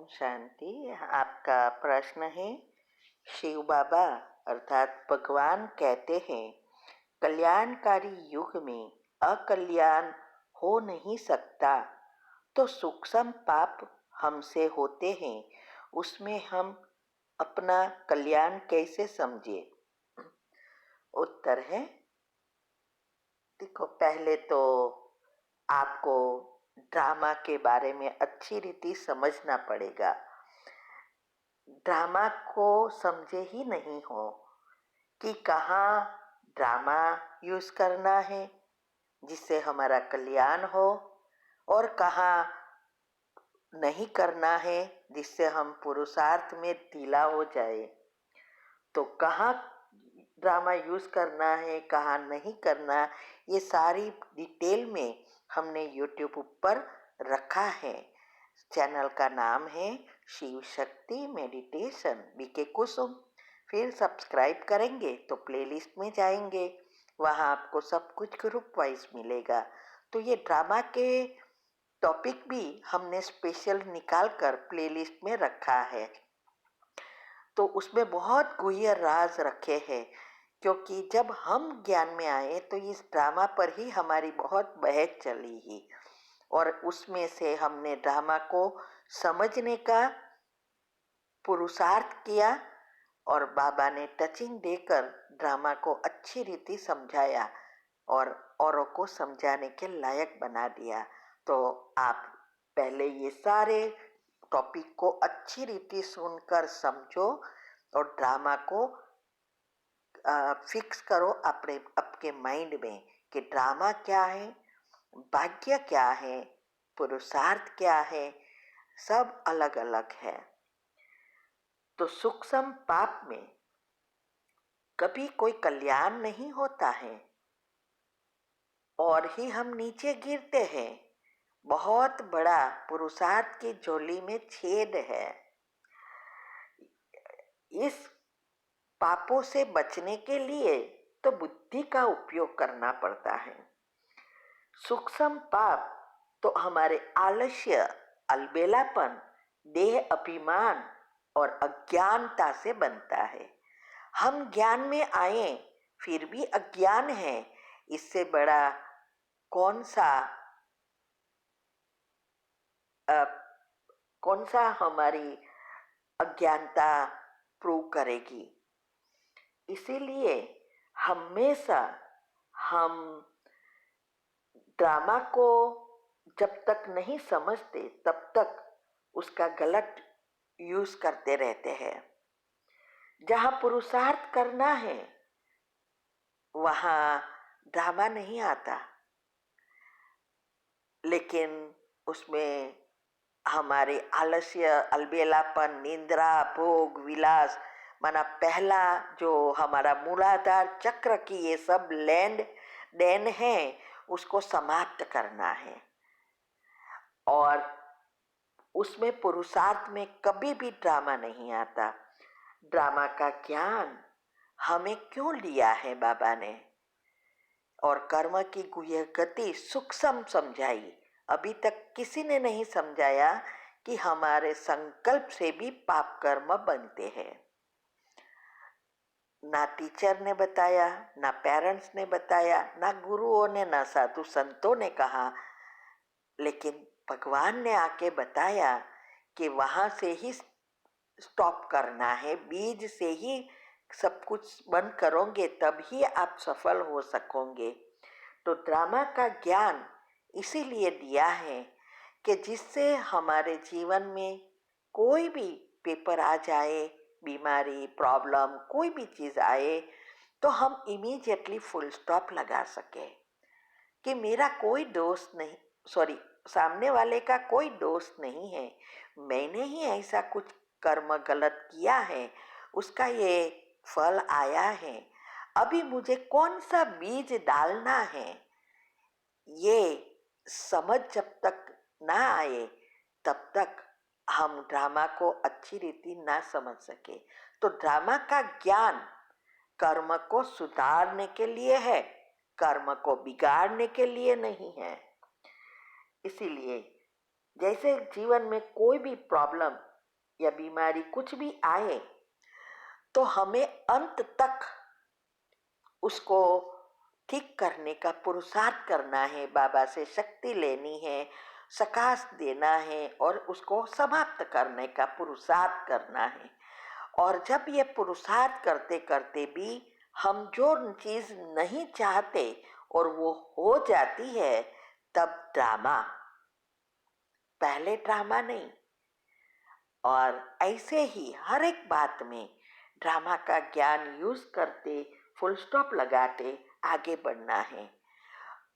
शांति। आपका प्रश्न है, शिव बाबा अर्थात भगवान कहते हैं कल्याणकारी युग में अकल्याण हो नहीं सकता, तो सूक्ष्म पाप हमसे होते हैं, उसमें हम अपना कल्याण कैसे समझे। उत्तर है, देखो, पहले तो आपको ड्रामा के बारे में अच्छी रीति समझना पड़ेगा। ड्रामा को समझे ही नहीं हो कि कहाँ ड्रामा यूज करना है जिससे हमारा कल्याण हो और कहाँ नहीं करना है जिससे हम पुरुषार्थ में ढीला हो जाए। तो कहाँ ड्रामा यूज करना है, कहाँ नहीं करना, ये सारी डिटेल में हमने यूट्यूब पर रखा है। चैनल का नाम है शिव शक्ति मेडिटेशन बीके कुसुम। फिर सब्सक्राइब करेंगे तो प्लेलिस्ट में जाएंगे, वहाँ आपको सब कुछ ग्रुप वाइज मिलेगा। तो ये ड्रामा के टॉपिक भी हमने स्पेशल निकाल कर प्लेलिस्ट में रखा है। तो उसमें बहुत गुह्य राज रखे हैं, क्योंकि जब हम ज्ञान में आए तो इस ड्रामा पर ही हमारी बहुत बहस चली ही, और उसमें से हमने ड्रामा को समझने का पुरुषार्थ किया और बाबा ने टचिंग देकर ड्रामा को अच्छी रीति समझाया और औरों को समझाने के लायक बना दिया। तो आप पहले ये सारे टॉपिक को अच्छी रीति सुनकर समझो और ड्रामा को फिक्स करो अपने आपके माइंड में कि ड्रामा क्या है, भाग्य क्या है, पुरुषार्थ क्या है, सब अलग अलग है। तो सूक्ष्म पाप में कभी कोई कल्याण नहीं होता है और ही हम नीचे गिरते हैं। बहुत बड़ा पुरुषार्थ की झोली में छेद है। इस पापों से बचने के लिए तो बुद्धि का उपयोग करना पड़ता है। सूक्ष्म पाप तो हमारे आलस्य, अलबेलापन, देह अभिमान और अज्ञानता से बनता है। हम ज्ञान में आए फिर भी अज्ञान है, इससे बड़ा कौन सा हमारी अज्ञानता प्रूव करेगी। इसीलिए हमेशा हम ड्रामा को जब तक नहीं समझते तब तक उसका गलत यूज करते रहते हैं। जहाँ पुरुषार्थ करना है वहाँ ड्रामा नहीं आता, लेकिन उसमें हमारे आलस्य, अलबेलापन, निंद्रा, भोग, विलास, माना पहला जो हमारा मूलाधार चक्र की ये सब लैंड देन है, उसको समाप्त करना है। और उसमें पुरुषार्थ में कभी भी ड्रामा नहीं आता। ड्रामा का ज्ञान हमें क्यों लिया है बाबा ने, और कर्म की गुह्य गति सूक्ष्म समझाई। अभी तक किसी ने नहीं समझाया कि हमारे संकल्प से भी पाप कर्म बनते हैं। ना टीचर ने बताया, ना पेरेंट्स ने बताया, ना गुरुओं ने, ना साधु संतों ने कहा, लेकिन भगवान ने आके बताया कि वहां से ही स्टॉप करना है, बीज से ही सब कुछ बंद करोगे तब ही आप सफल हो सकोगे। तो ड्रामा का ज्ञान इसीलिए दिया है कि जिससे हमारे जीवन में कोई भी पेपर आ जाए, बीमारी, प्रॉब्लम, कोई भी चीज़ आए, तो हम इमीडिएटली फुल स्टॉप लगा सके कि मेरा कोई दोस्त नहीं, सॉरी, सामने वाले का कोई दोस्त नहीं है, मैंने ही ऐसा कुछ कर्म गलत किया है, उसका ये फल आया है। अभी मुझे कौन सा बीज डालना है, ये समझ जब तक ना आए तब तक हम ड्रामा को अच्छी रीति ना समझ सके। तो ड्रामा का ज्ञान कर्म को सुधारने के लिए है, कर्म को बिगाड़ने के लिए नहीं है। इसीलिए जैसे जीवन में कोई भी प्रॉब्लम या बीमारी कुछ भी आए तो हमें अंत तक उसको ठीक करने का पुरुषार्थ करना है, बाबा से शक्ति लेनी है, सकाश देना है और उसको समाप्त करने का पुरुषार्थ करना है। और जब ये पुरुषार्थ करते करते भी हम जो चीज नहीं चाहते और वो हो जाती है, तब ड्रामा, पहले ड्रामा नहीं। और ऐसे ही हर एक बात में ड्रामा का ज्ञान यूज करते, फुल स्टॉप लगाते आगे बढ़ना है।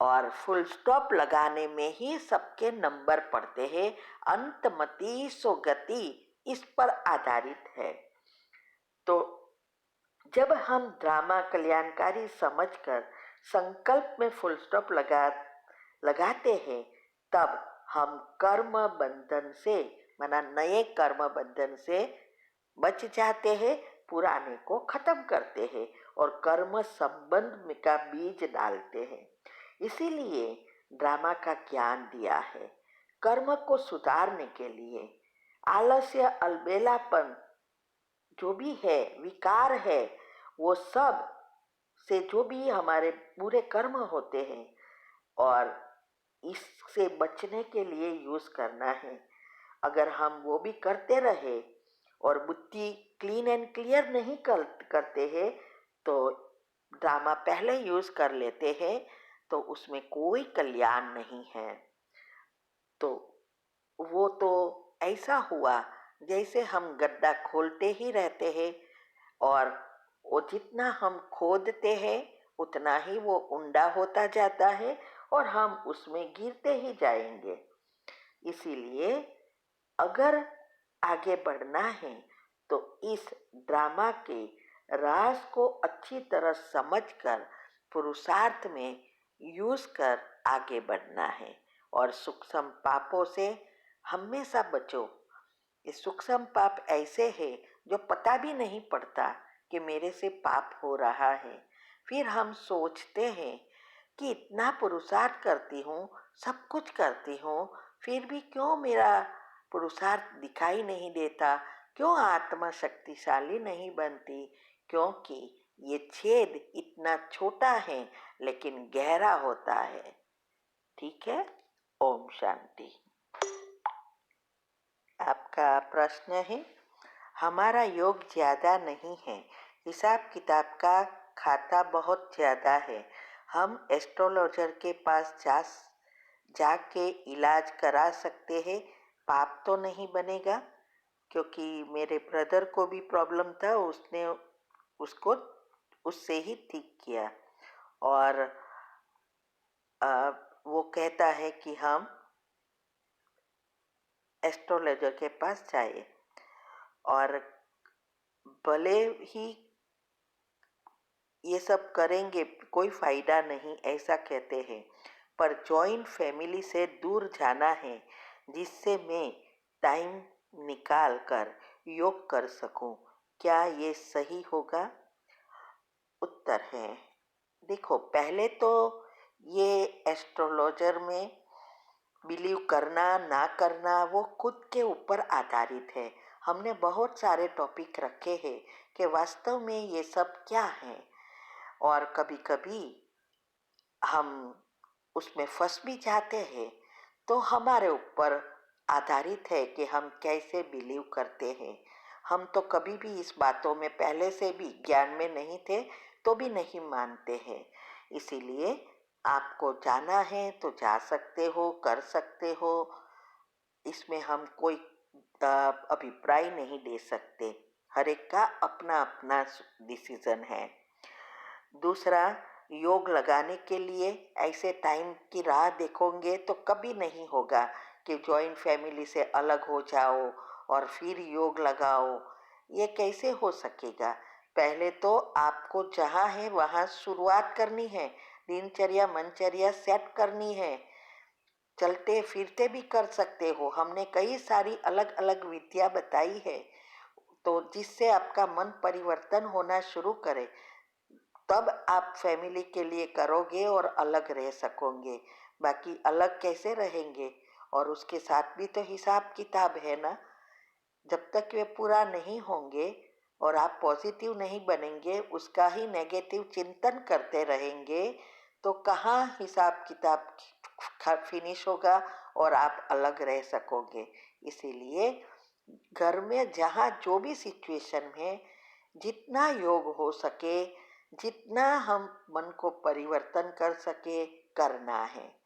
और फुल स्टॉप लगाने में ही सबके नंबर पड़ते हैं। अंतमति सो गति इस पर आधारित है। तो जब हम ड्रामा कल्याणकारी समझकर संकल्प में फुल स्टॉप लगाते हैं, तब हम कर्म बंधन से, माना नए कर्म बंधन से बच जाते हैं, पुराने को खत्म करते हैं और कर्म संबंध का बीज डालते हैं। इसीलिए ड्रामा का ज्ञान दिया है। कर्म को सुधारने के लिए आलस्य, अलबेलापन जो भी है, विकार है, वो सब से जो भी हमारे बुरे कर्म होते हैं, और इससे बचने के लिए यूज करना है। अगर हम वो भी करते रहे और बुद्धि क्लीन एंड क्लियर नहीं करते हैं, तो ड्रामा पहले यूज कर लेते हैं, तो उसमें कोई कल्याण नहीं है। तो वो तो ऐसा हुआ जैसे हम गड्ढा खोलते ही रहते हैं और वो जितना हम खोदते हैं उतना ही वो ऊंडा होता जाता है और हम उसमें गिरते ही जाएंगे। इसीलिए अगर आगे बढ़ना है तो इस ड्रामा के राज को अच्छी तरह समझकर पुरुषार्थ में यूज कर आगे बढ़ना है और सूक्ष्म पापों से हमेशा बचो। ये सूक्ष्म पाप ऐसे है जो पता भी नहीं पड़ता कि मेरे से पाप हो रहा है। फिर हम सोचते हैं कि इतना पुरुषार्थ करती हूँ, सब कुछ करती हूँ, फिर भी क्यों मेरा पुरुषार्थ दिखाई नहीं देता, क्यों आत्मा शक्तिशाली नहीं बनती? क्योंकि ये छेद इतना छोटा है लेकिन गहरा होता है। ठीक है, ओम शांति। आपका प्रश्न है, हमारा योग ज़्यादा नहीं है, हिसाब किताब का खाता बहुत ज़्यादा है, हम एस्ट्रोलॉजर के पास जाके इलाज करा सकते हैं, पाप तो नहीं बनेगा? क्योंकि मेरे ब्रदर को भी प्रॉब्लम था, उसने उसको उससे ही ठीक किया। और वो कहता है कि हम एस्ट्रोलॉजर के पास जाए, और भले ही ये सब करेंगे कोई फायदा नहीं ऐसा कहते हैं, पर जॉइंट फैमिली से दूर जाना है जिससे मैं टाइम निकाल कर योग कर सकूं। क्या ये सही होगा? उत्तर है, देखो, पहले तो ये एस्ट्रोलॉजर में बिलीव करना ना करना वो खुद के ऊपर आधारित है। हमने बहुत सारे टॉपिक रखे हैं कि वास्तव में ये सब क्या है, और कभी कभी हम उसमें फंस भी जाते हैं। तो हमारे ऊपर आधारित है कि हम कैसे बिलीव करते हैं। हम तो कभी भी इस बातों में पहले से भी ज्ञान में नहीं थे, तो भी नहीं मानते हैं। इसीलिए आपको जाना है तो जा सकते हो, कर सकते हो, इसमें हम कोई अभिप्राय नहीं दे सकते। हर एक का अपना अपना डिसीजन है। दूसरा, योग लगाने के लिए ऐसे टाइम की राह देखोगे तो कभी नहीं होगा कि जॉइंट फैमिली से अलग हो जाओ और फिर योग लगाओ। ये कैसे हो सकेगा? पहले तो आपको जहाँ है वहाँ शुरुआत करनी है, दिनचर्या मनचर्या सेट करनी है। चलते फिरते भी कर सकते हो, हमने कई सारी अलग अलग विद्या बताई है, तो जिससे आपका मन परिवर्तन होना शुरू करे, तब आप फैमिली के लिए करोगे और अलग रह सकोगे। बाकी अलग कैसे रहेंगे? और उसके साथ भी तो हिसाब किताब है ना। जब तक वे पूरा नहीं होंगे और आप पॉजिटिव नहीं बनेंगे, उसका ही नेगेटिव चिंतन करते रहेंगे, तो कहाँ हिसाब किताब फिनिश होगा और आप अलग रह सकोगे। इसीलिए घर में जहाँ जो भी सिचुएशन है, जितना योग हो सके, जितना हम मन को परिवर्तन कर सके, करना है।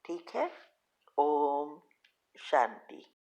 ठीक है। ओम शांति।